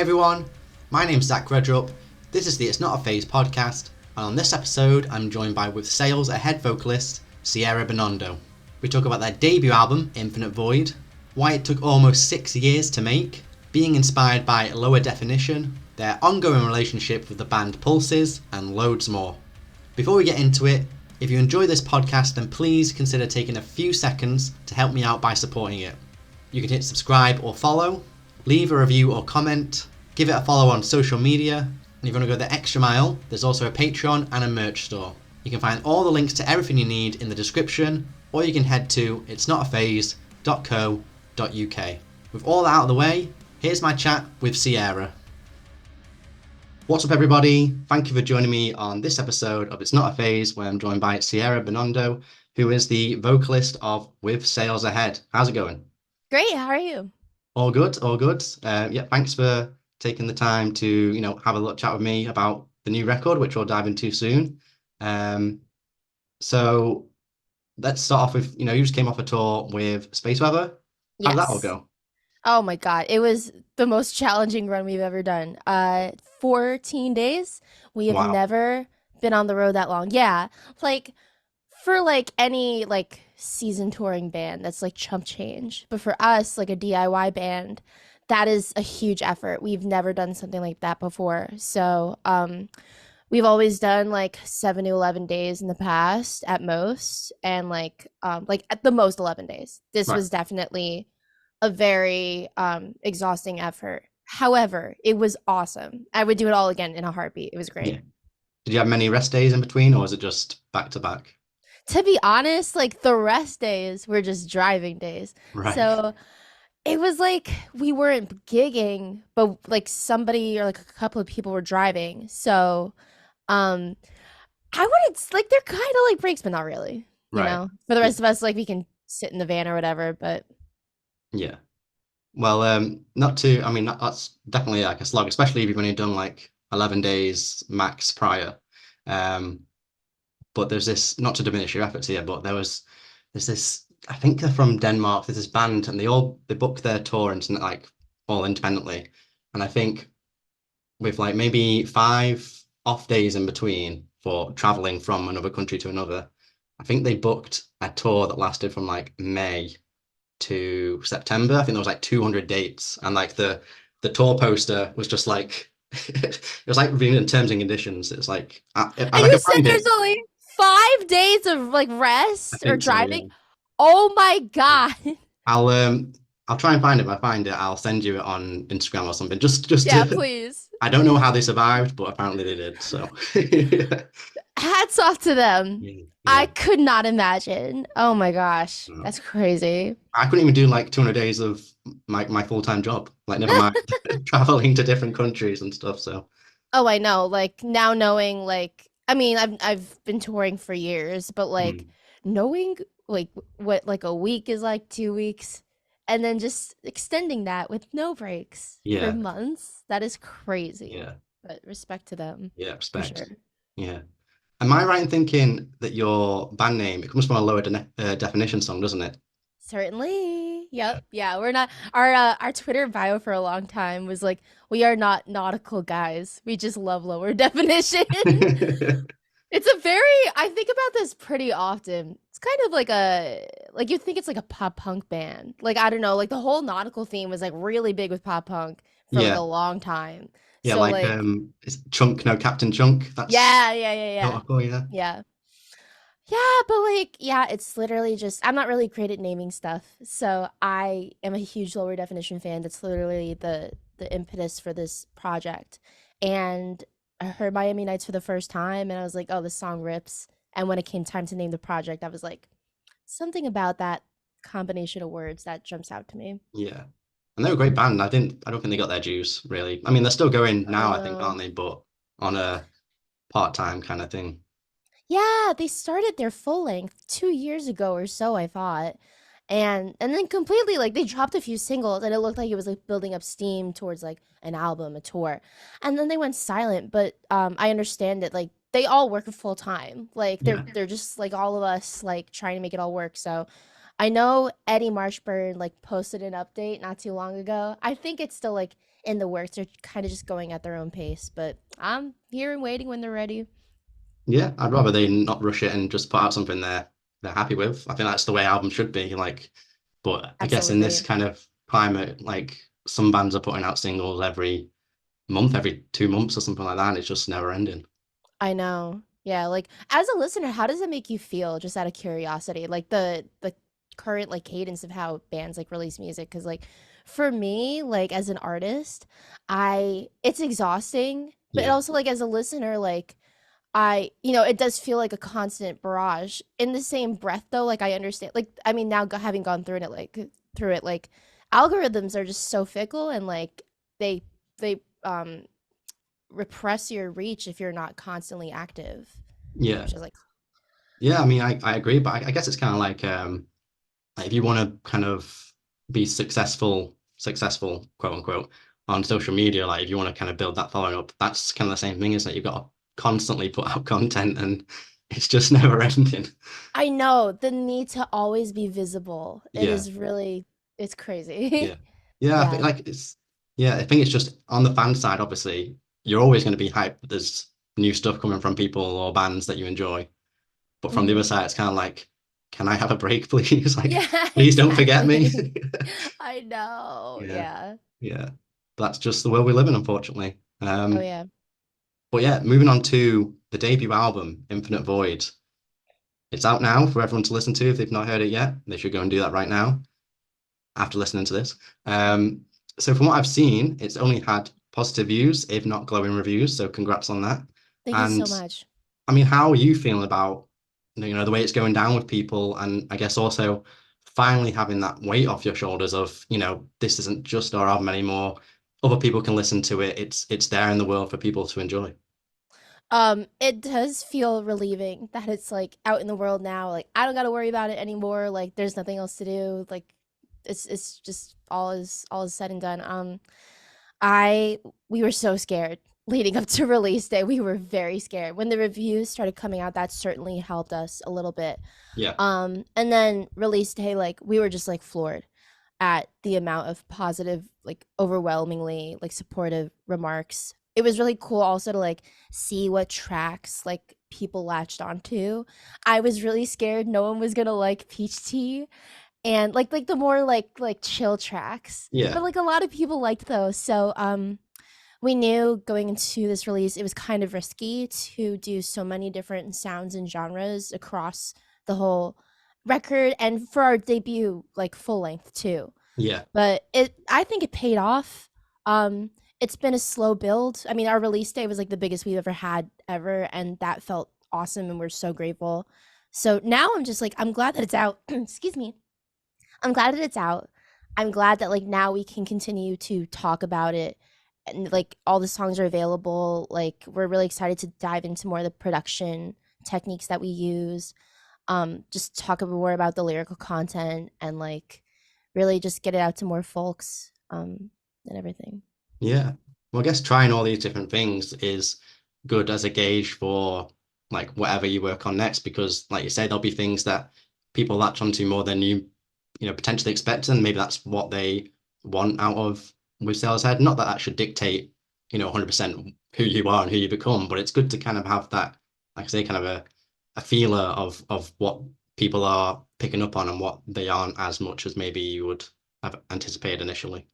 everyone, my name's REDRUP. This is the It's Not a Phase podcast, and on this episode I'm joined by With Sales Ahead vocalist Sierra Binondo. We talk about their debut album, Infinite Void, why it took almost 6 years to make, being inspired by Lower Definition, their ongoing relationship with the band Pulses, and loads more. Before we get into it, if you enjoy this podcast, then please consider taking a few seconds to help me out by supporting it. You can hit subscribe or follow, leave a review or comment, give it a follow on social media, and if you want to go the extra mile, there's also a Patreon and a merch store. You can find all the links to everything you need in the description, or you can head to itsnotaphase.co.uk. With all that out of the way, here's my chat with Sierra. What's up everybody? Thank you for joining me on this episode of It's Not a Phase, where I'm joined by Sierra Binondo, who is the vocalist of With Sales Ahead. How's it going? Great, how are you? All good, all good. Thanks for taking the time to, have a little chat with me about the new record, which we'll dive into soon. So let's start off with, you just came off a tour with Space Weather. How did that all Yes. go? Oh my God, it was the most challenging run we've ever done. 14 days. We have Wow. never been on the road that long. Yeah, for any season touring band, that's like chump change. But for us, like a DIY band, that is a huge effort. We've never done something like that before. So, we've always done like 7 to 11 days in the past at most, and at the most 11 days. This Right. was definitely a very exhausting effort. However, it was awesome. I would do it all again in a heartbeat. It was great. Yeah. Did you have many rest days in between, or was it just back to back? To be honest, the rest days were just driving days. Right. So it was like we weren't gigging, but somebody or a couple of people were driving. So I wouldn't they're kind of like breaks, but not really. Right. For the rest of us, we can sit in the van or whatever, but Yeah. Well, that's definitely like a slog, especially if you've only done like 11 days max prior. But there's this, not to diminish your efforts here, but there's this, I think they're from Denmark, there's this band and they book their tour and all independently. And I think with maybe 5 off days in between for traveling from another country to another, I think they booked a tour that lasted from May to September. I think there was 200 dates, and the tour poster was just it was reading in terms and conditions. It's and you said there's only 5 days of rest or driving. So, yeah. Oh my God. I'll try and find it. If I find it, I'll send you it on Instagram or something. Just Yeah, please. I don't know how they survived, but apparently they did. So Hats off to them. yeah. I could not imagine. Oh my gosh, No. that's crazy. I couldn't even do 200 days of my full-time job. Never mind traveling to different countries and stuff. So Oh, I know. Now knowing I've been touring for years, but knowing what a week is 2 weeks, and then just extending that with no breaks Yeah. for months, that is crazy. Yeah. But respect to them. Yeah, For respect. sure. Yeah. Am I right in thinking that your band name, it comes from a Lower Definition song, doesn't it? Certainly. Yep. Yeah, we're not our Twitter bio for a long time was we are not nautical guys. We just love Lower Definition. It's I think about this pretty often. It's kind of you think it's a pop punk band. I don't know, the whole nautical theme was really big with pop punk for Yeah. a long time. Yeah, So it's Chunk, no, Captain Chunk. That's yeah. nautical, yeah. Yeah. Yeah, but yeah, it's literally just I'm not really great at naming stuff. So I am a huge Lower Definition fan. That's literally the impetus for this project. And I heard Miami Nights for the first time and I was like, oh, this song rips. And when it came time to name the project, I was like, something about that combination of words that jumps out to me. Yeah. And they're a great band. I don't think they got their dues, really. I mean, they're still going now, I think, No. aren't they? But on a part-time kind of thing. Yeah, they started their full length 2 years ago or so, I thought. And then completely they dropped a few singles and it looked like it was building up steam towards an album, a tour. And then they went silent, but I understand it. They all work full time. They're just all of us trying to make it all work. So I know Eddie Marshburn posted an update not too long ago. I think it's still in the works. They're kind of just going at their own pace, but I'm here and waiting when they're ready. Yeah, I'd rather they not rush it and just put out something they're happy with. I think that's the way albums should be. Like, but I guess in this Absolutely. kind of climate, like some bands are putting out singles every month, every 2 months or something like that, and it's just never ending. I know. Yeah, like as a listener, how does it make you feel just out of curiosity? Like the current like cadence of how bands like release music, cuz like for me, like as an artist, I it's exhausting, but Yeah, also like as a listener, like it does feel like a constant barrage. In the same breath though, like I understand, like I mean now having gone through it, like algorithms are just so fickle and like they repress your reach if you're not constantly active, yeah, which is like yeah. I mean, I agree, but I guess it's kind of like if you want to kind of be successful, quote unquote, on social media, like if you want to kind of build that following up, that's kind of the same thing, isn't it? You've got to constantly put out content and it's just never ending. I know the need to always be visible. It Yeah, is really it's yeah, crazy. yeah. I think Yeah. like it's yeah. I think it's just on the fan side. Obviously, you're always going to be hyped that there's new stuff coming from people or bands that you enjoy. But from the other Mhm. side, it's kind of like, can I have a break, please? Like, Yeah, please don't forget me. exactly. I know. Yeah, Yeah. yeah. That's just the world we live in, unfortunately. Oh yeah. But yeah, moving on to the debut album, Infinite Void. It's out now for everyone to listen to. If they've not heard it yet, they should go and do that right now after listening to this. Um, so from what I've seen, it's only had positive views, if not glowing reviews. So congrats on that. Thank you so And much. I mean, how are you feeling about the way it's going down with people, and I guess also finally having that weight off your shoulders of this isn't just our album anymore. Other people can listen to it. It's there in the world for people to enjoy. It does feel relieving that it's like out in the world now. Like I don't got to worry about it anymore. Like there's nothing else to do. Like it's just all is said and done. I we were so scared leading up to release day. We were very scared. When the reviews started coming out, that certainly helped us a little bit. Yeah, And then release day, like we were just like floored at the amount of positive, like overwhelmingly like supportive remarks. It was really cool also to like see what tracks like people latched onto. I was really scared no one was gonna like Peach Tea and like the more like chill tracks. yeah, But like a lot of people liked those. So we knew going into this release it was kind of risky to do so many different sounds and genres across the whole record and for our debut like full length too. yeah, But I think it paid off. It's been a slow build. I mean, our release day was like the biggest we've ever had ever, and that felt awesome, and we're so grateful. So now I'm just like, I'm glad that it's out. Excuse me. I'm glad that it's out. I'm glad that like now we can continue to talk about it and like all the songs are available. Like we're really excited to dive into more of the production techniques that we use. Just talk more about the lyrical content and like really just get it out to more folks and everything. yeah. Well, I guess trying all these different things is good as a gauge for like whatever you work on next, because like you say, there'll be things that people latch onto more than you potentially expect, and maybe that's what they want out of with Sales Head. Not that that should dictate 100% who you are and who you become, but it's good to kind of have that, like I say, kind of a feeler of what people are picking up on and what they aren't as much as maybe you would have anticipated initially.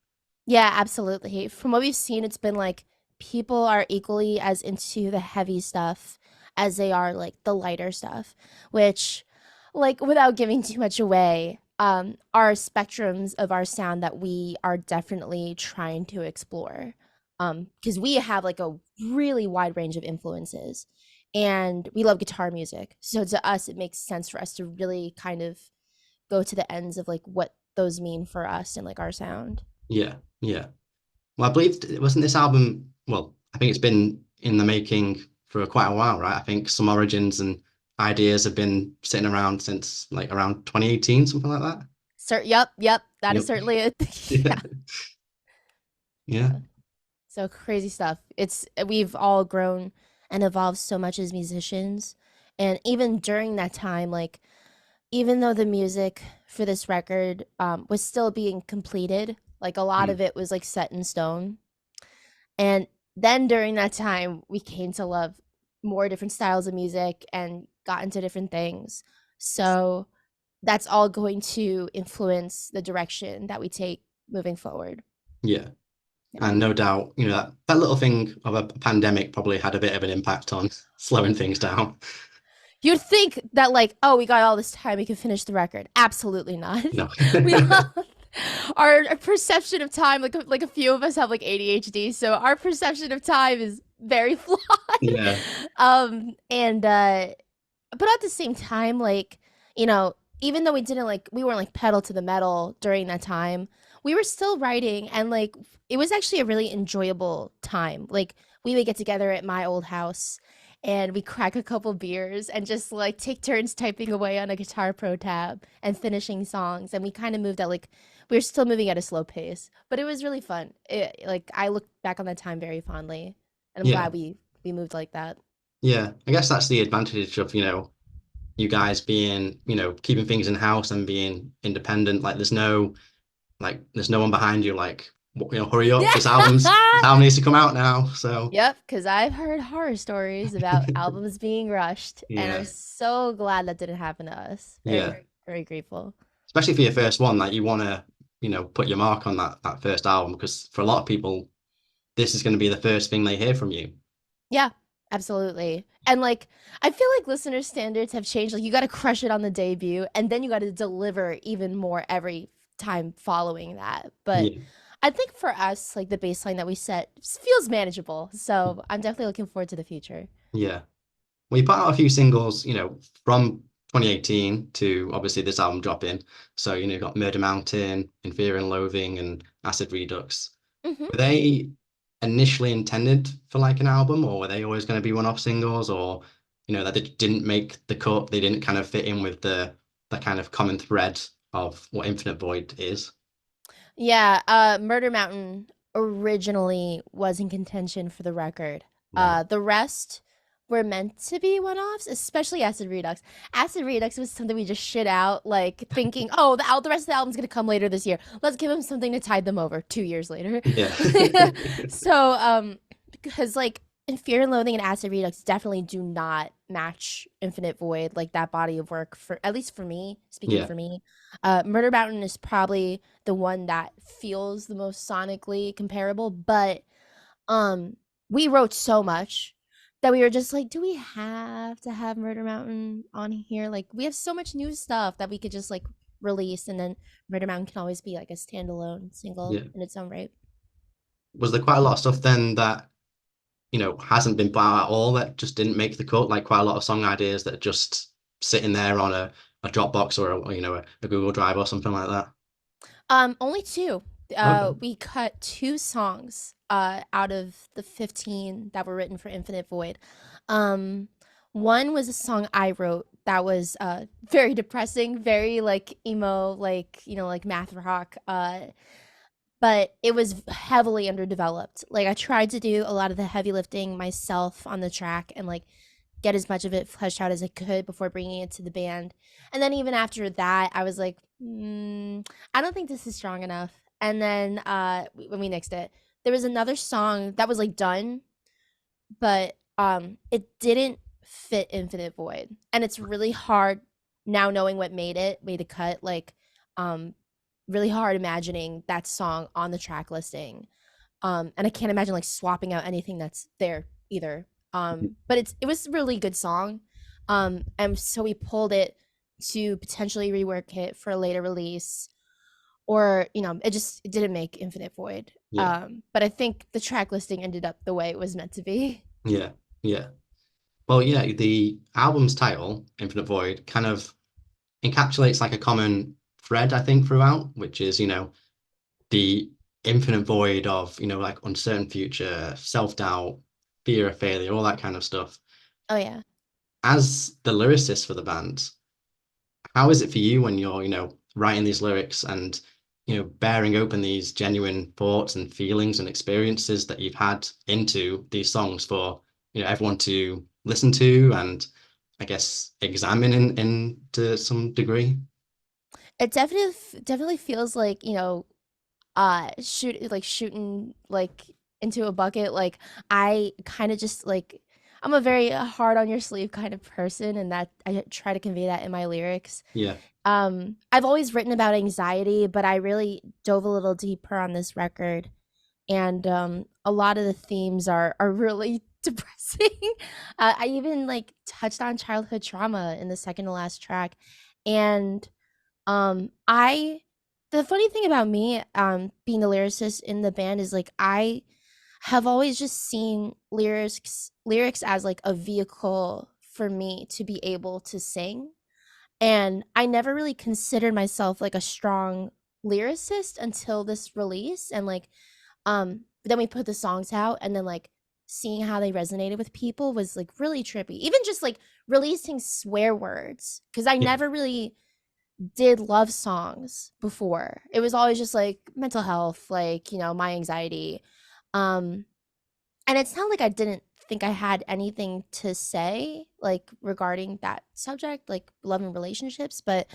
Yeah, absolutely. From what we've seen, it's been like people are equally as into the heavy stuff as they are like the lighter stuff, which, like, without giving too much away, are spectrums of our sound that we are definitely trying to explore. Because we have like a really wide range of influences and we love guitar music. So to us, it makes sense for us to really kind of go to the ends of like what those mean for us and like our sound. Yeah, yeah. Well, I believe it wasn't this album. Well, I think it's been in the making for quite a while, right? I think some origins and ideas have been sitting around since like around 2018, something like that. Yep. That is Yep. certainly it. Yeah. Yeah. Yeah. So crazy stuff. It's we've all grown and evolved so much as musicians. And even during that time, like even though the music for this record was still being completed, like a lot Mm. of it was like set in stone. And then during that time, we came to love more different styles of music and got into different things. So that's all going to influence the direction that we take moving forward. Yeah. Yeah. And no doubt, that little thing of a pandemic probably had a bit of an impact on slowing things down. You'd think that, like, oh, we got all this time, we can finish the record. Absolutely not. No. We all, our perception of time, like a few of us have like ADHD, so our perception of time is very flawed. Yeah. And but at the same time, like, you know, even though we weren't like pedal to the metal during that time, we were still writing, and like it was actually a really enjoyable time. Like, we would get together at my old house and we crack a couple beers and just like take turns typing away on a Guitar Pro tab and finishing songs. And we kind of moved at like we were still moving at a slow pace, but it was really fun. Like, I look back on that time very fondly, and I'm Yeah. glad we moved like that. Yeah. I guess that's the advantage of, you guys being, keeping things in house and being independent. Like there's no one behind you like, hurry up, this album needs to come out now. So Yep, because I've heard horror stories about albums being rushed, and I'm yeah. so glad that didn't happen to us. Very, Yeah. very, very grateful. Especially for your first one, like you want to, put your mark on that first album because for a lot of people, this is going to be the first thing they hear from you. Yeah, absolutely. And like, I feel like listener standards have changed. Like, you got to crush it on the debut, and then you got to deliver even more every time following that. But Yeah. I think for us, like, the baseline that we set feels manageable. So I'm definitely looking forward to the future. Yeah. Well, you put out a few singles, from 2018 to obviously this album dropping. So, you've got Murder Mountain, In Fear and Loathing, and Acid Redux. Hmm. Were they initially intended for like an album, or were they always going to be one-off singles, or, that they didn't make the cut, they didn't kind of fit in with the kind of common thread of what Infinite Void is? Yeah, Murder Mountain originally was in contention for the record. Right. The rest were meant to be one-offs, especially Acid Redux. Acid Redux was something we just shit out, like thinking, oh, the rest of the album's gonna come later this year. Let's give them something to tide them over 2 years later. Yeah. So, because like in Fear and Loathing and Acid Redux definitely do not match Infinite Void, like that body of work, for at least for me, speaking Yeah. for me. Murder Mountain is probably the one that feels the most sonically comparable, but we wrote so much that we were just like, do we have to have Murder Mountain on here? Like, we have so much new stuff that we could just like release, and then Murder Mountain can always be like a standalone single Yeah. in its own right. Was there quite a lot of stuff then that, hasn't been put out at all that just didn't make the cut? Like quite a lot of song ideas that are just sitting there on a Dropbox or a Google Drive or something like that? Only two. Okay. We cut two songs out of the 15 that were written for Infinite Void. Um, One was a song I wrote that was very depressing, very like emo, like, like math rock. But it was heavily underdeveloped. Like, I tried to do a lot of the heavy lifting myself on the track and like get as much of it fleshed out as I could before bringing it to the band. And then even after that, I was like, I don't think this is strong enough. And then when we nixed it, there was another song that was like done, but it didn't fit Infinite Void. And it's really hard now knowing what made the cut, like really hard imagining that song on the track listing. And I can't imagine like swapping out anything that's there either. But it was a really good song. And so we pulled it to potentially rework it for a later release, or it didn't make Infinite Void. Yeah. But I think the track listing ended up the way it was meant to be. Yeah. Yeah. Well, yeah, the album's title, Infinite Void, kind of encapsulates like a common thread, I think, throughout, which is, the infinite void of, like uncertain future, self-doubt, fear of failure, all that kind of stuff. Oh yeah. As the lyricist for the band, how is it for you when you're, writing these lyrics and, bearing open these genuine thoughts and feelings and experiences that you've had into these songs for, everyone to listen to and I guess examine in to some degree? It definitely feels like, shooting like into a bucket. Like I kind of just like I'm a very hard on your sleeve kind of person, and that I try to convey that in my lyrics. Yeah. I've always written about anxiety, but I really dove a little deeper on this record, and a lot of the themes are really depressing. I even like touched on childhood trauma in the second to last track, and I the funny thing about me being the lyricist in the band is like I have always just seen lyrics as like a vehicle for me to be able to sing, and I never really considered myself like a strong lyricist until this release. And like then we put the songs out, and then like seeing how they resonated with people was like really trippy. Even just like releasing swear words, because I Yeah. never really did love songs before. It was always just like mental health, like, you know, my anxiety. Um and it's not like I didn't think I had anything to say like regarding that subject, like love and relationships, but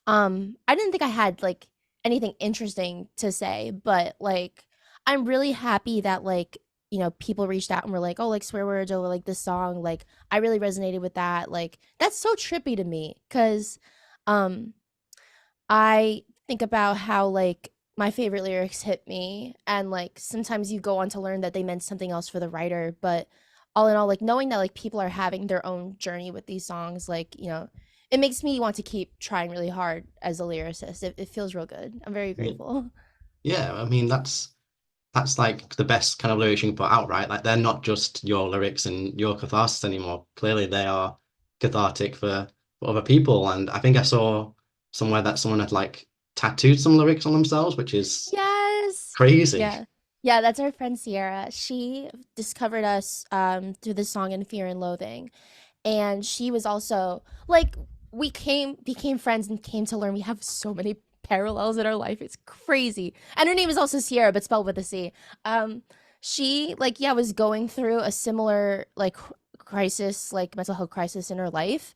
I didn't think I had like anything interesting to say. But like I'm really happy that like, you know, people reached out and were like, oh, like swear words, or like this song, like I really resonated with that. Like that's so trippy to me, because um I think about how like my favorite lyrics hit me, and like sometimes you go on to learn that they meant something else for the writer. But all in all, like knowing that like people are having their own journey with these songs, like, you know, it makes me want to keep trying really hard as a lyricist. It feels real good. I'm very Yeah. grateful. Yeah, I mean that's like the best kind of lyrics you can put out, right? Like they're not just your lyrics and your catharsis anymore. Clearly they are cathartic for other people. And I think I saw somewhere that someone had like tattooed some lyrics on themselves, which is Yes. crazy. Yeah. Yeah, that's our friend Sierra. She discovered us through the song In Fear and Loathing. And she was also like we came became friends and came to learn we have so many parallels in our life. It's crazy. And her name is also Sierra, but spelled with a C. Um, she like yeah was going through a similar like crisis, like mental health crisis in her life.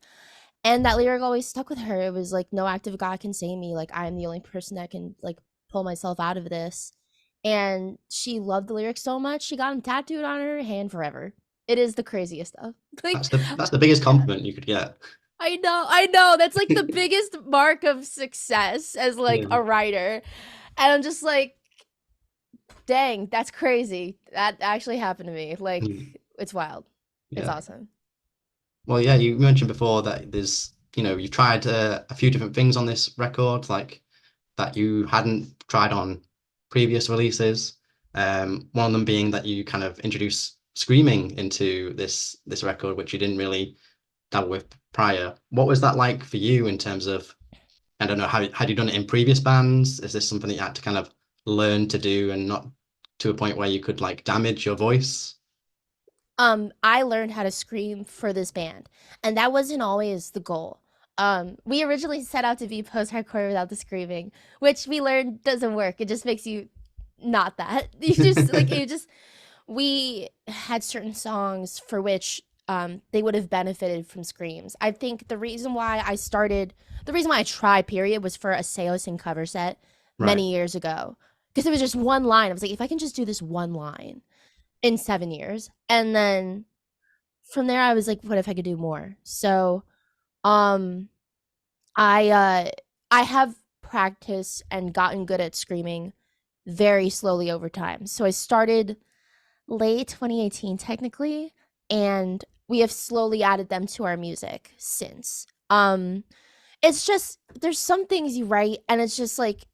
And that lyric always stuck with her. It was like, no act of God can save me. Like I'm the only person that can like pull myself out of this. And she loved the lyrics so much, she got them tattooed on her hand forever. It is the craziest stuff. Like That's the biggest compliment you could get. I know. That's like the biggest mark of success as like Yeah. a writer. And I'm just like, dang, that's crazy. That actually happened to me. Mm. Like, it's wild. It's Yeah. awesome. Well, yeah, you mentioned before that you've tried a few different things on this record, like that you hadn't tried on previous releases. One of them being that you kind of introduced screaming into this record, which you didn't really dabble with prior. What was that like for you in terms of, I don't know, how had you done it in previous bands? Is this something that you had to kind of learn to do and not to a point where you could like damage your voice? I learned how to scream for this band, and that wasn't always the goal. We originally set out to be post-hardcore without the screaming, which we learned doesn't work. It just makes you not that. You just like it just we had certain songs for which they would have benefited from screams. I think the reason why I tried, period, was for a Saosin cover set Right. many years ago. Because it was just one line. I was like, if I can just do this one line in 7 years. And then from there I was like, what if I could do more? So um I have practiced and gotten good at screaming very slowly over time. So I started late 2018 technically, and we have slowly added them to our music since. It's just there's some things you write and it's just like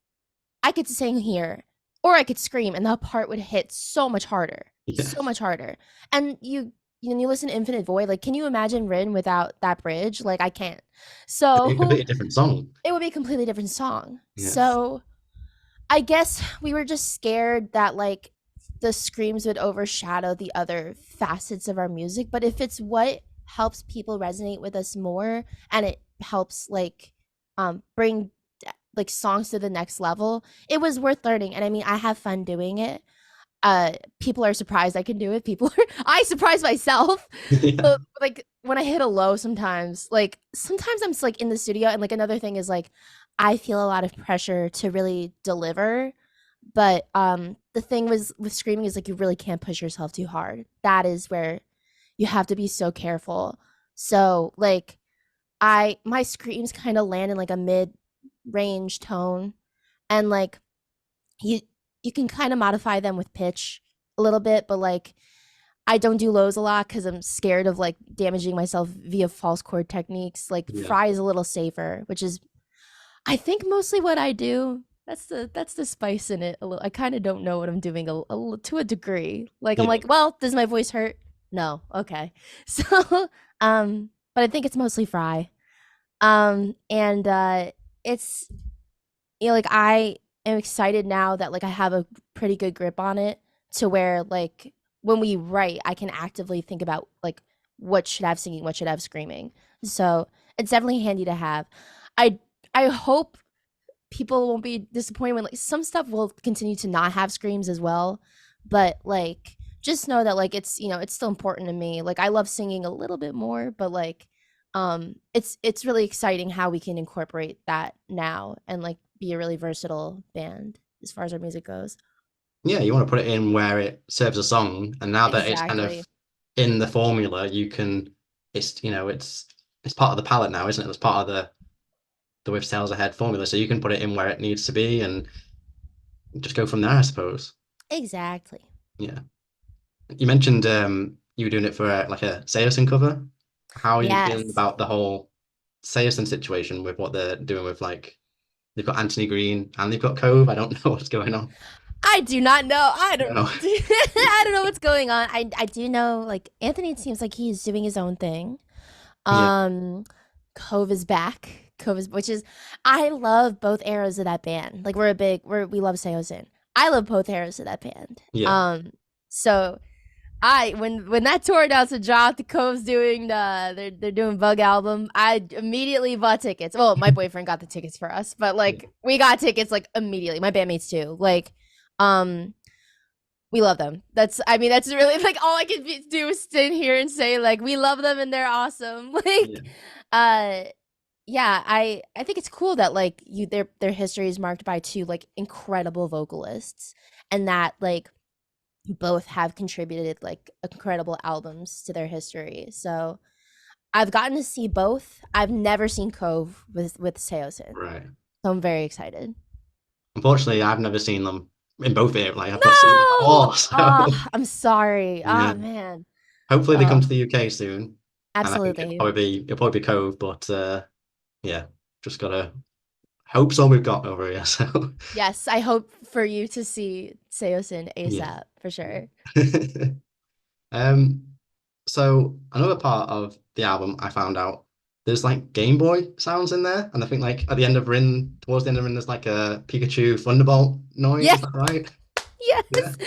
I could sing here or I could scream and that part would hit so much harder. Yeah. So much harder. And you listen to Infinite Void, like can you imagine Rin without that bridge? Like I can't. A So completely different song. it would be a completely different song. Yeah. So I guess we were just scared that like the screams would overshadow the other facets of our music. But if it's what helps people resonate with us more, and it helps like bring like songs to the next level, it was worth learning. And I mean, I have fun doing it. People are surprised I can do it. People are I surprise myself. Yeah. Like when I hit a low sometimes, like sometimes I'm just like in the studio, and like another thing is like I feel a lot of pressure to really deliver. But the thing was with screaming is like you really can't push yourself too hard. That is where you have to be so careful. So like my screams kind of land in like a mid range tone, and like you you can kind of modify them with pitch a little bit, but like I don't do lows a lot because I'm scared of like damaging myself via false chord techniques. Like Yeah. fry is a little safer, which is I think mostly what I do. That's the spice in it. A little, I kind of don't know what I'm doing to a degree. Like I'm Yeah. like, well, does my voice hurt? No, okay. So, but I think it's mostly fry. And it's like I am excited now that like I have a pretty good grip on it to where like when we write, I can actively think about like what should I have singing, what should I have screaming. So it's definitely handy to have. I I hope people won't be disappointed when like some stuff will continue to not have screams as well, but like just know that like it's it's still important to me. Like I love singing a little bit more, but like it's really exciting how we can incorporate that now and like be a really versatile band as far as our music goes. Yeah, you want to put it in where it serves a song, and now that it's kind Exactly. of in the formula, you can. It's it's part of the palette now, isn't it? It's part of the with sales ahead formula, so you can put it in where it needs to be and just go from there, I suppose. Exactly. Yeah. You mentioned you were doing it for like a Saosin cover. How are you feeling Yes. about the whole Saosin situation with what they're doing with like they've got Anthony Green and they've got Cove. I don't know what's going on. I do not know. I don't No. I don't know what's going on. I do know like Anthony seems like he's doing his own thing. Yeah. Um, Cove is back. Cove is, which is, I love both eras of that band. Like we love Saosin. I love both eras of that band. Yeah. So when that tour announcement dropped, the Cove's doing they're doing Bug album. I immediately bought tickets. Well, my boyfriend got the tickets for us, but like we got tickets like immediately. My bandmates too. Like, um, we love them. That's really like all I can do is stand here and say like we love them and they're awesome. Yeah. Like, uh, yeah, I think it's cool that like their history is marked by two like incredible vocalists, and that like both have contributed like incredible albums to their history. So I've gotten to see both. I've never seen Cove with Saosin, Right. so I'm very excited. Unfortunately, I've never seen them in both areas. Like I've not seen them at No, all. So I'm sorry. yeah. Man. Hopefully they come Oh, to the UK soon. And I think absolutely. it'll probably be Cove, but yeah, just gotta hope so we've got over here. So Yes, I hope for you to see Saosin yeah. ASAP for sure. Um, so another part of the album I found out there's like Game Boy sounds in there, and I think like at the end of Rin, towards the end of Rin, there's like a Pikachu Thunderbolt noise. Yeah, Is that right? Yeah. yes.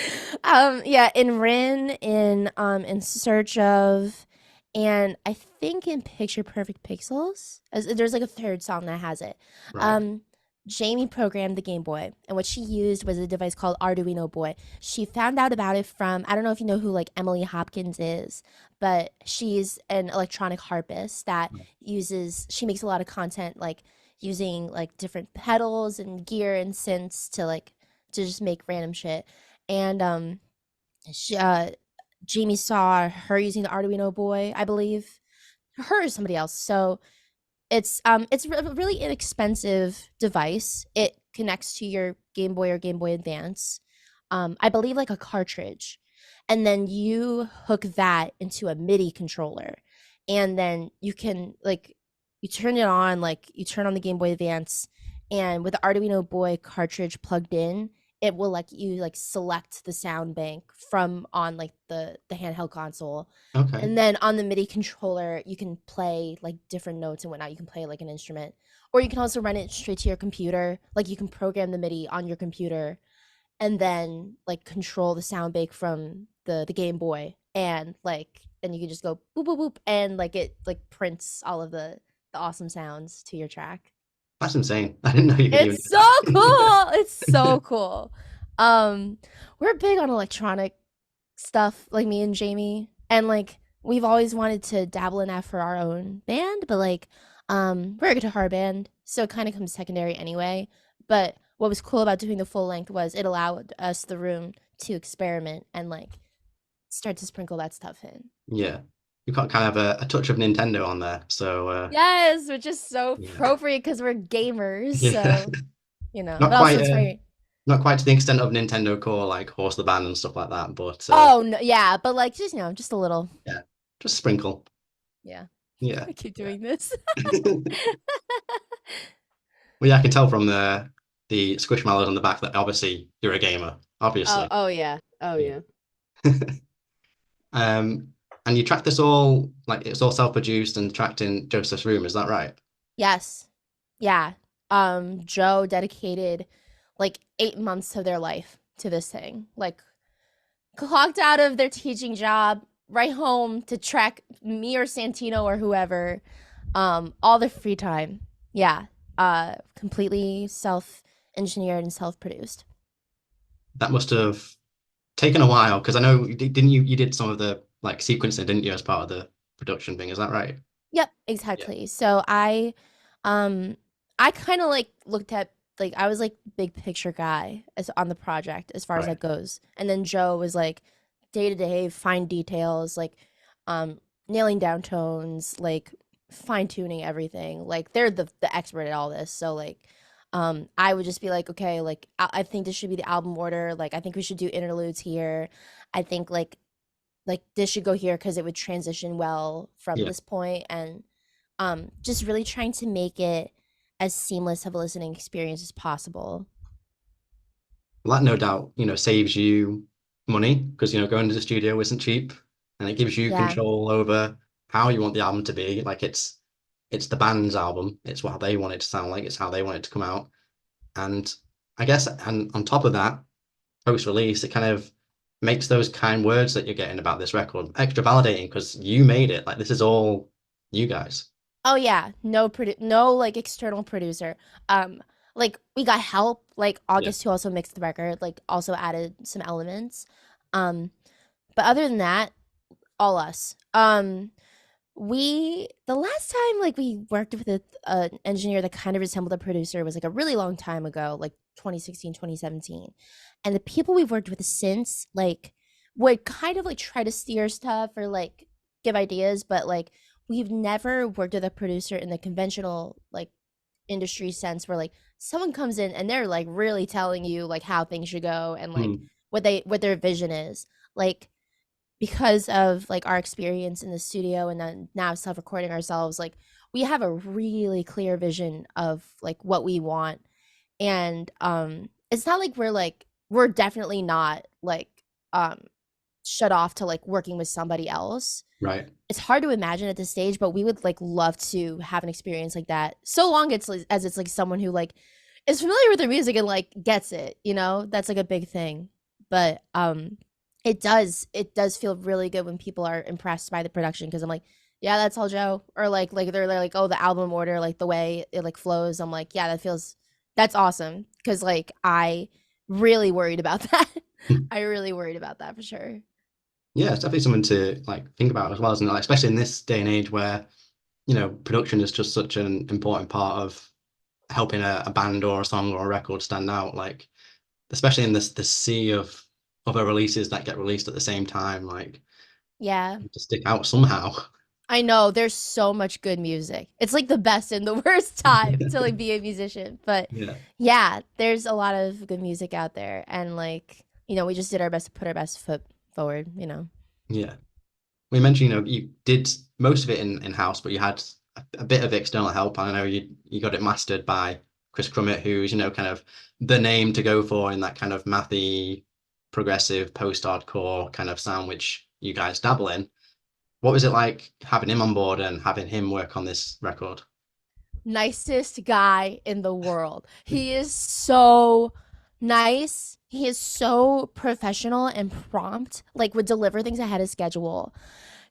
Yeah, in Rin, in Search of, and I think in Picture Perfect Pixels, as there's like a third song that has it. Right. Um, Jamie programmed the Game Boy, and what she used was a device called Arduinoboy. She found out about it from, I don't know if you know who like Emily Hopkins is, but she's an electronic harpist that she makes a lot of content like using like different pedals and gear and synths to just make random shit. And she, Jamie saw her using the Arduinoboy, I believe, her or somebody else. So it's a really inexpensive device. It connects to your Game Boy or Game Boy Advance. I believe like a cartridge. And then you hook that into a MIDI controller. And then you can like you turn it on, like you turn on the Game Boy Advance, and with the Arduino Boy cartridge plugged in, it will let you like select the sound bank from on like the handheld console, Okay. and then on the MIDI controller, you can play like different notes and whatnot. You can play like an instrument, or you can also run it straight to your computer. Like you can program the MIDI on your computer, and then like control the sound bank from the Game Boy, and like then you can just go boop boop boop, and like it like prints all of the awesome sounds to your track. That's insane. I didn't know you could even It's do so cool. It's that. so cool. Um, we're big on electronic stuff, like me and Jamie, and like we've always wanted to dabble in that for our own band, but like we're a guitar band, so it kind of comes secondary anyway. But what was cool about doing the full length was it allowed us the room to experiment and like start to sprinkle that stuff in. Yeah. You've got kind of a touch of Nintendo on there. So Yes, which is so yeah. appropriate because we're gamers. Yeah. So, Not but also quite it's very. not quite to the extent of Nintendo Core, like Horse the Band and stuff like that, but Oh no, yeah, but like just just a little. yeah, just sprinkle. Yeah, Yeah. I keep Yeah. doing this. Well, yeah, I can tell from the squishmallows on the back that obviously you're a gamer, Oh, obviously. oh yeah. Oh Yeah. yeah. And you track this all like it's all self-produced and tracked in Joseph's room, is that right? Yes. Yeah. Joe dedicated like 8 months of their life to this thing. Like clocked out of their teaching job, right home to track me or Santino or whoever, all their free time. Yeah. Completely self-engineered and self-produced. That must have taken a while because I know didn't you did some of the like sequencing, didn't you, as part of the production thing? Is that right? Yep, Yeah. exactly. So um I kind of like looked at like I was like big picture guy as on the project as far as Right. that goes. And then Joe was like day to day fine details, like um nailing down tones, like fine tuning everything. Like they're the expert at all this. So like I would just be like, okay, like I think this should be the album order. Like I think we should do interludes here. I think like this should go here because it would transition well from Yeah. this point, and just really trying to make it as seamless of a listening experience as possible. Well, that no doubt, saves you money because, going to the studio isn't cheap and it gives you Yeah. control over how you want the album to be. Like it's the band's album. It's what they want it to sound like. It's how they want it to come out. And I guess, and on top of that, post-release, it kind of makes those kind words that you're getting about this record extra validating because you made it. Like this is all you guys. Oh yeah, no like external producer. Like we got help. Like Yeah. August, who also mixed the record, like also added some elements. Um, but other than that, all us. We the last time like we worked with an engineer that kind of resembled a producer was like a really long time ago, like 2016, 2017. And the people we've worked with since like would kind of like try to steer stuff or like give ideas, but like we've never worked with a producer in the conventional like industry sense where like someone comes in and they're like really telling you like how things should go and like Hmm. what their vision is. Like because of like our experience in the studio and then now self-recording ourselves, like we have a really clear vision of like what we want. And it's not like we're definitely not like um shut off to like working with somebody else. Right. It's hard to imagine at this stage, but we would like love to have an experience like that, so long it's like, as it's like someone who like is familiar with their music and like gets it, that's like a big thing. But it does feel really good when people are impressed by the production because I'm like, yeah, that's all Joe. Or like they're like, oh, the album order, like the way it like flows. I'm like, yeah, that's awesome. Cause like I really worried about that. I really worried about that for sure. Yeah, it's definitely something to like think about as well, isn't it? Like, especially in this day and age where, production is just such an important part of helping a band or a song or a record stand out. Like, especially in this sea of other releases that get released at the same time, like Yeah. to stick out somehow. I know there's so much good music. It's like the best and the worst time to like be a musician. But Yeah. yeah, there's a lot of good music out there. And like, we just did our best to put our best foot forward. Yeah. We mentioned, you did most of it in-house, but you had a bit of external help. I know you got it mastered by Kris Crummett, who's, kind of the name to go for in that kind of mathy, progressive, post-hardcore kind of sound, which you guys dabble in. What was it like having him on board and having him work on this record? Nicest guy in the world. He is so nice. He is so professional and prompt, like would deliver things ahead of schedule.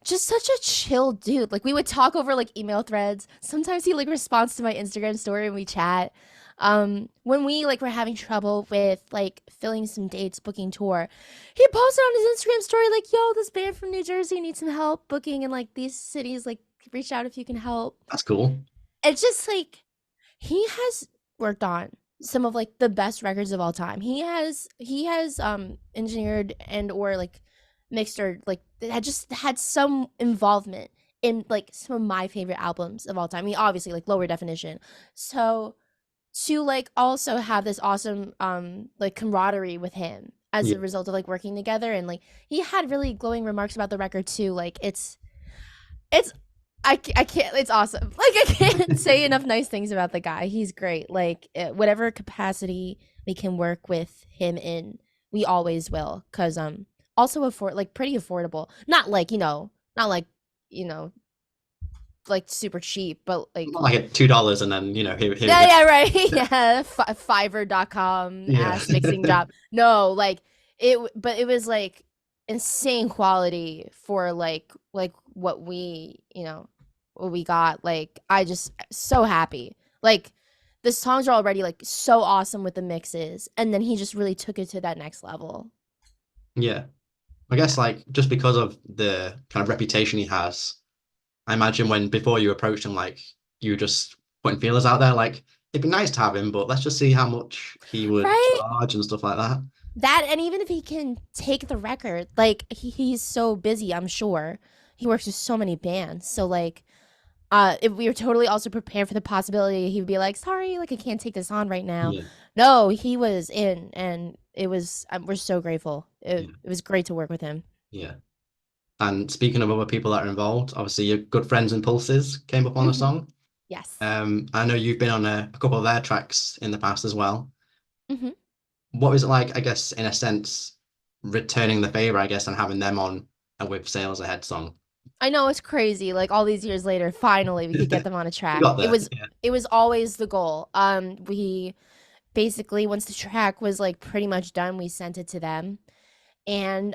Just such a chill dude. Like we would talk over like email threads. Sometimes he like responds to my Instagram story and we chat. When we like were having trouble with like filling some dates, booking tour, he posted on his Instagram story like, yo, this band from New Jersey needs some help booking in like these cities, like reach out if you can help. That's cool. It's just like he has worked on some of like the best records of all time. He has engineered and or like mixed or like had just had some involvement in like some of my favorite albums of all time. I mean, obviously like Lower Definition. So to like also have this awesome like camaraderie with him as Yeah. a result of like working together, and like he had really glowing remarks about the record too. Like it's I can't, it's awesome. Like I can't say enough nice things about the guy. He's great. Like whatever capacity we can work with him in, we always will, cuz also afford like pretty affordable. Not like, not like, you know, like super cheap, but like Not like at $2 and then, here we yeah, go. yeah, right. Yeah, Fiverr.com Yeah. ass mixing job. No, like but it was like insane quality for like what we, what we got. Like I just so happy. Like the songs are already like so awesome with the mixes, and then he just really took it to that next level. Yeah. I guess like just because of the kind of reputation he has, I imagine when before you approached him, like you were just putting feelers out there, like it'd be nice to have him, but let's just see how much he would Right? charge and stuff like that. That, and even if he can take the record, like he's so busy, I'm sure. He works with so many bands. So like if we were totally also prepared for the possibility he would be like, sorry, like I can't take this on right now. Yeah. No, he was in, and it was we're so grateful. Yeah. It was great to work with him. Yeah. And speaking of other people that are involved, obviously your good friends Impulses came up on the Mhm. song. Yes. I know you've been on a couple of their tracks in the past as well. Hmm. What was it like, I guess, in a sense, returning the favor, I guess, and having them on a With Sales Ahead song? I know it's crazy. Like all these years later, finally we could get them on a We track. got there. Yeah. It was always the goal. We basically, once the track was like pretty much done, we sent it to them, and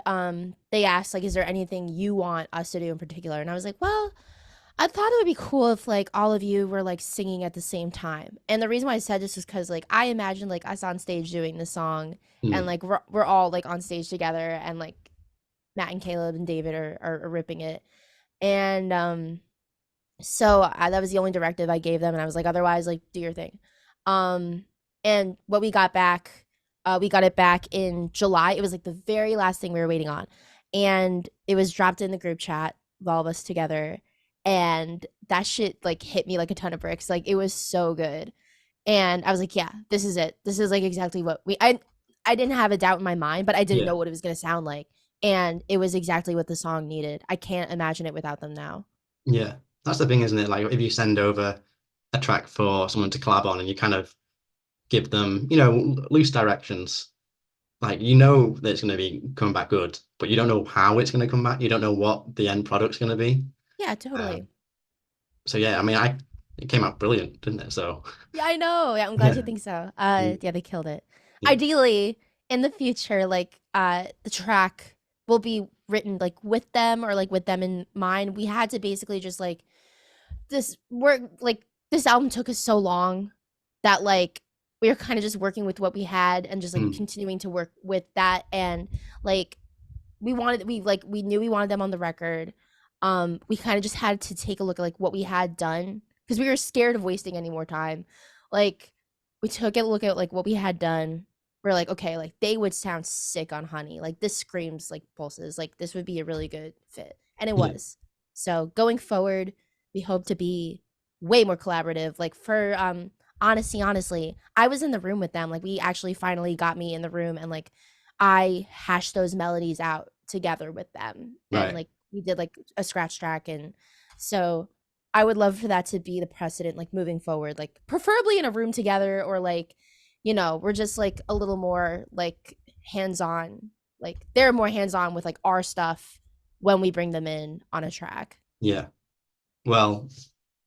they asked like, is there anything you want us to do in particular? And I was like, well, I thought it would be cool if like all of you were like singing at the same time. And the reason why I said this is because like I imagine like us on stage doing the song, and Mm. like we're all like on stage together, and like Matt and Caleb and David are ripping it. And so that was the only directive I gave them, and I was like, otherwise, like, do your thing. Um, and what we got it back in July. It was like the very last thing we were waiting on, and it was dropped in the group chat of all of us together, and that shit like hit me like a ton of bricks. Like it was so good, and I was like, yeah, this is it. This is like exactly what I didn't have a doubt in my mind, but I didn't Yeah. know what it was gonna sound like, and it was exactly what the song needed. I can't imagine it without them now. Yeah. That's the thing, isn't it? Like if you send over a track for someone to collab on and you kind of give them, loose directions, like you know that it's going to be coming back good, but you don't know how it's going to come back. You don't know what the end product's going to be. Yeah, Um, totally. so yeah, I mean, it came out brilliant, didn't it? So Yeah, I know. Yeah, I'm glad you yeah, think so. mm, Yeah, they killed it. yeah, Ideally, in the future, like the track will be written like with them or like with them in mind. We had to basically just like this work like this album took us so long that like we were kind of just working with what we had and just like mm, continuing to work with that, and like we knew we wanted them on the record. We kind of just had to take a look at like what we had done because we were scared of wasting any more time. Like we took a look at like what we had done. We're like, okay, like they would sound sick on Honey. Like this screams like Pulses. Like this would be a really good fit. And it yeah, was. So going forward, we hope to be way more collaborative. Like for honestly, I was in the room with them. Like we actually finally got me in the room, and like I hashed those melodies out together with them, and right, like we did like a scratch track. And so I would love for that to be the precedent like moving forward, like preferably in a room together, or like we're just like a little more like hands-on, like they're more hands-on with like our stuff when we bring them in on a track. yeah. Well,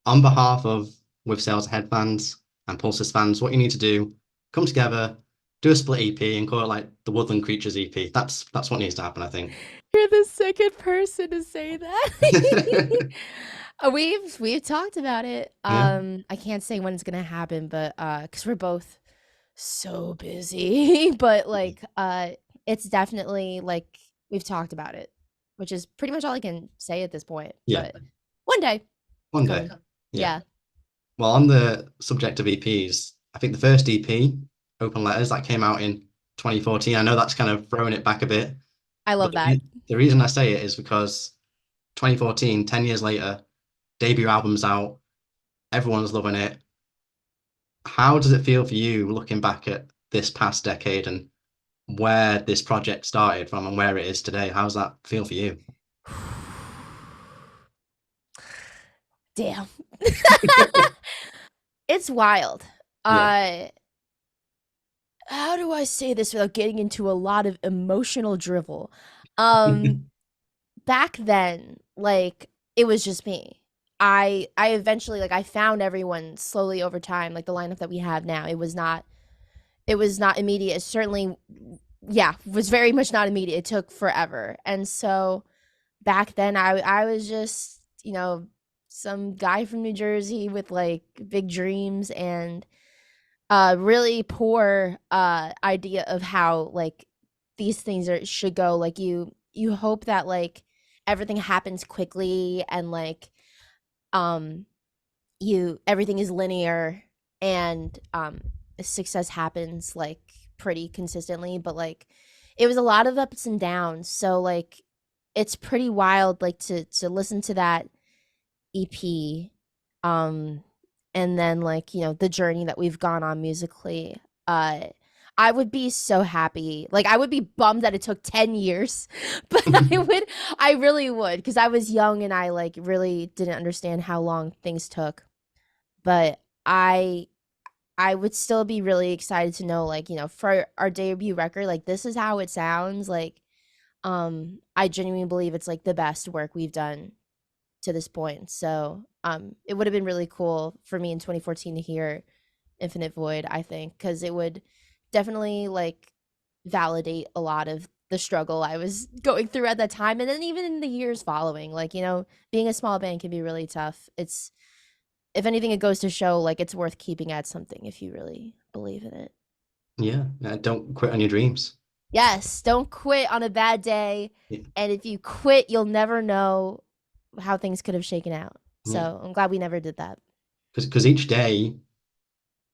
on behalf of With Sales Ahead fans and Pulses fans, what you need to do, come together, do a split EP and call it like the Woodland Creatures EP. That's what needs to happen, I think. You're the second person to say that. We've talked about it. Yeah, I can't say when it's gonna happen, but because we're both so busy. But like it's definitely like we've talked about it, which is pretty much all I can say at this point. yeah, But one day it's one day. coming. Yeah. Yeah. Well, on the subject of EPs, I think the first EP Open Letters that came out in 2014. I know that's kind of throwing it back a bit, I but love that. the reason I say it is because 2014, 10 years later, debut album's out, everyone's loving it. How does it feel for you looking back at this past decade and where this project started from and where it is today? How does that feel for you? Damn. It's wild. Yeah. How do I say this without getting into a lot of emotional drivel? Um, Back then, like, it was just me. I eventually, like, I found everyone slowly over time, like the lineup that we have now. It was not immediate. It certainly, yeah, was very much not immediate. It took forever. And so back then I was just, some guy from New Jersey with like big dreams and really poor idea of how like these things should go. Like you hope that like everything happens quickly and like um you everything is linear and success happens like pretty consistently, but like it was a lot of ups and downs. So like it's pretty wild like to listen to that EP, um and then like the journey that we've gone on musically. uh I would be so happy. Like I would be bummed that it took 10 years, but I really would, because I was young and I like really didn't understand how long things took. But I would still be really excited to know, like, for our debut record, like this is how it sounds. Like, I genuinely believe it's like the best work we've done to this point. So, it would have been really cool for me in 2014 to hear Infinite Void, I think, because it would definitely like validate a lot of the struggle I was going through at that time. And then even in the years following, like, being a small band can be really tough. If anything, it goes to show like it's worth keeping at something if you really believe in it. Yeah. Don't quit on your dreams. Yes, don't quit on a bad day. Yeah. And if you quit, you'll never know how things could have shaken out. So Yeah. I'm glad we never did that. Because each day,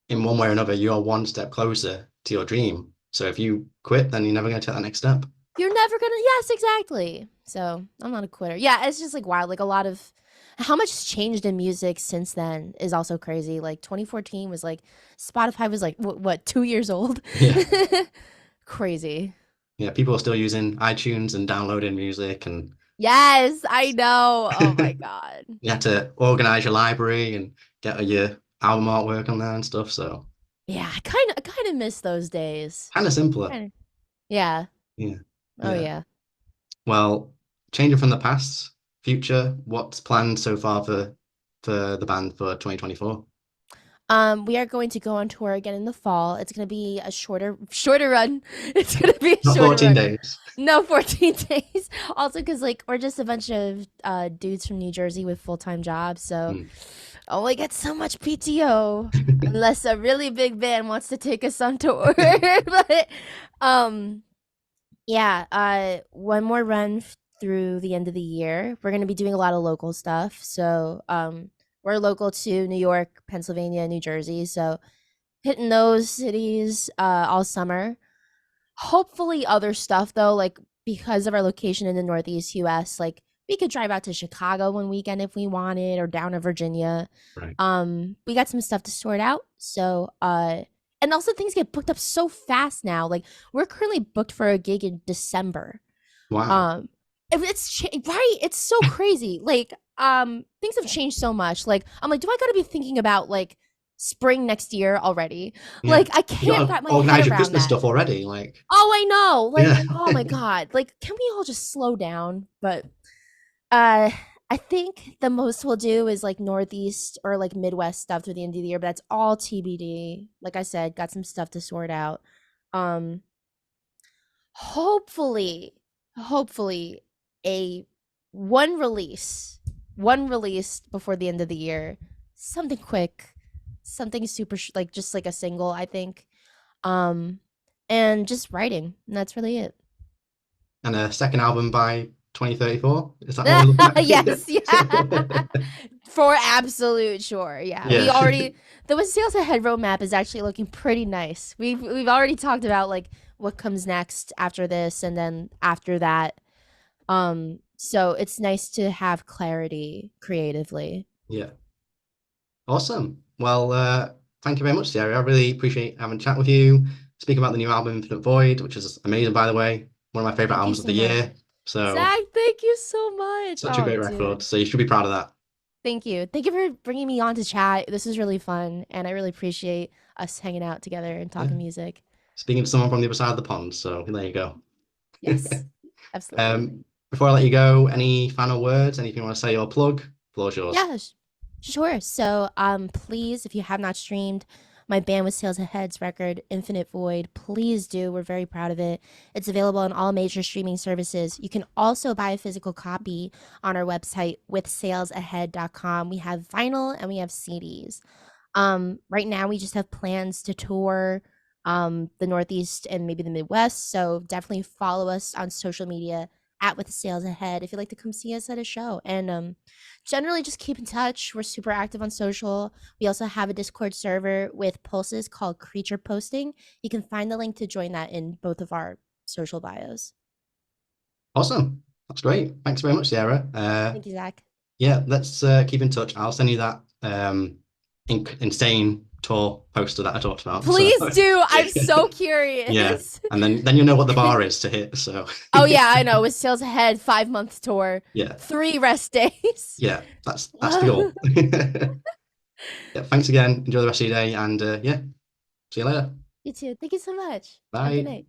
in one way or another, you're one step closer to your dream. So if you quit, then you're never going to take that next step. You're never gonna, yes, exactly. So I'm not a quitter. Yeah, it's just like wild. Like a lot of how much has changed in music since then is also crazy. Like 2014 was like Spotify was like what 2 years old. Yeah. Crazy. Yeah, people are still using iTunes and downloading music, and Yes, I know. Oh my god. you had to organize your library and get your album artwork on there and stuff. So Yeah, I kind of miss those days. kind of simpler. Yeah. Yeah. Oh Yeah. yeah. Well, changing from the past, future, what's planned so far for the band for 2024? We are going to go on tour again in the fall. It's gonna be a shorter run. It's gonna be a Not shorter 14 run. days. No, 14 days. Also, because like we're just a bunch of dudes from New Jersey with full-time jobs, so only get so much PTO unless a really big band wants to take us on tour. But yeah, one more run through the end of the year. We're gonna be doing a lot of local stuff. So we're local to New York, Pennsylvania, New Jersey. So hitting those cities all summer. Hopefully other stuff though, like because of our location in the Northeast US, like we could drive out to Chicago one weekend if we wanted, or down to Virginia. Right. We got some stuff to sort out. So and also things get booked up so fast now. Like we're currently booked for a gig in December. Wow. Right, it's so crazy. Like things have changed so much. Like I'm like, do I gotta be thinking about like spring next year already? Yeah. Like I You can't gotta wrap my organize head your around Christmas that. stuff already. Like, Oh, I know. Like, yeah. oh my god. Like, can we all just slow down? But I think the most we'll do is like Northeast or like Midwest stuff through the end of the year, but that's all TBD. Like I said, got some stuff to sort out. Um hopefully, hopefully a one release before the end of the year. Something quick, something super like just like a single, I think. And just writing, and that's really it. And a second album by 2034? Is that what we're looking at? Yes, yeah. For absolute sure, yeah. Yeah. We already the With Sales Ahead roadmap is actually looking pretty nice. We've already talked about like what comes next after this and then after that. So it's nice to have clarity creatively. Yeah. Awesome. Well, thank you very much, Sierra. I really appreciate having a chat with you. Speaking about the new album, Infinite Void, which is amazing, by the way. One of my favorite Thank you albums so of the much. year. So Zach, thank you so much. such a great Dude. record. So you should be proud of that. Thank you. Thank you for bringing me on to chat. This is really fun, and I really appreciate us hanging out together and talking music. Speaking to someone from the other side of the pond, so there you go. Yes, absolutely. Before I let you go, any final words? Anything you want to say or plug? Floor's yours. Yeah, sure. So, please, if you have not streamed my Band with Sales Ahead's record, Infinite Void, please do. We're very proud of it. It's available on all major streaming services. You can also buy a physical copy on our website, withsalesahead.com. We have vinyl and we have CDs. Right now, we just have plans to tour the Northeast and maybe the Midwest. So definitely follow us on social media at With Sales Ahead if you'd like to come see us at a show. And generally just keep in touch. We're super active on social. We also have a Discord server with pulses called Creature Posting. You can find the link to join that in both of our social bios. Awesome. That's great. Thanks very much, Sierra. Thank you, Zach. Yeah, let's keep in touch. I'll send you that insane tour poster that I talked about. Please do. I'm so curious. Yeah, and then you'll know what the bar is to hit. So. Oh yeah, I know. With Sales Ahead, 5-month tour. Yeah. 3 rest days. Yeah, that's the goal. Yeah, thanks again. Enjoy the rest of your day, and yeah, see you later. You too. Thank you so much. Bye. Have a good night.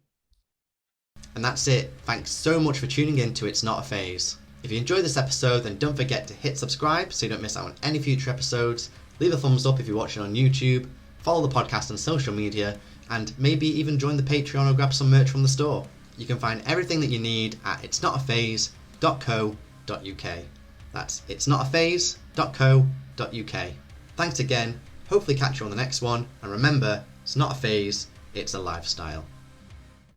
And that's it. Thanks so much for tuning in to It's Not a Phase. If you enjoyed this episode, then don't forget to hit subscribe so you don't miss out on any future episodes. Leave a thumbs up if you're watching on YouTube, follow the podcast on social media, and maybe even join the Patreon or grab some merch from the store. You can find everything that you need at itsnotaphase.co.uk. That's itsnotaphase.co.uk. Thanks again, hopefully catch you on the next one, and remember, it's not a phase, it's a lifestyle.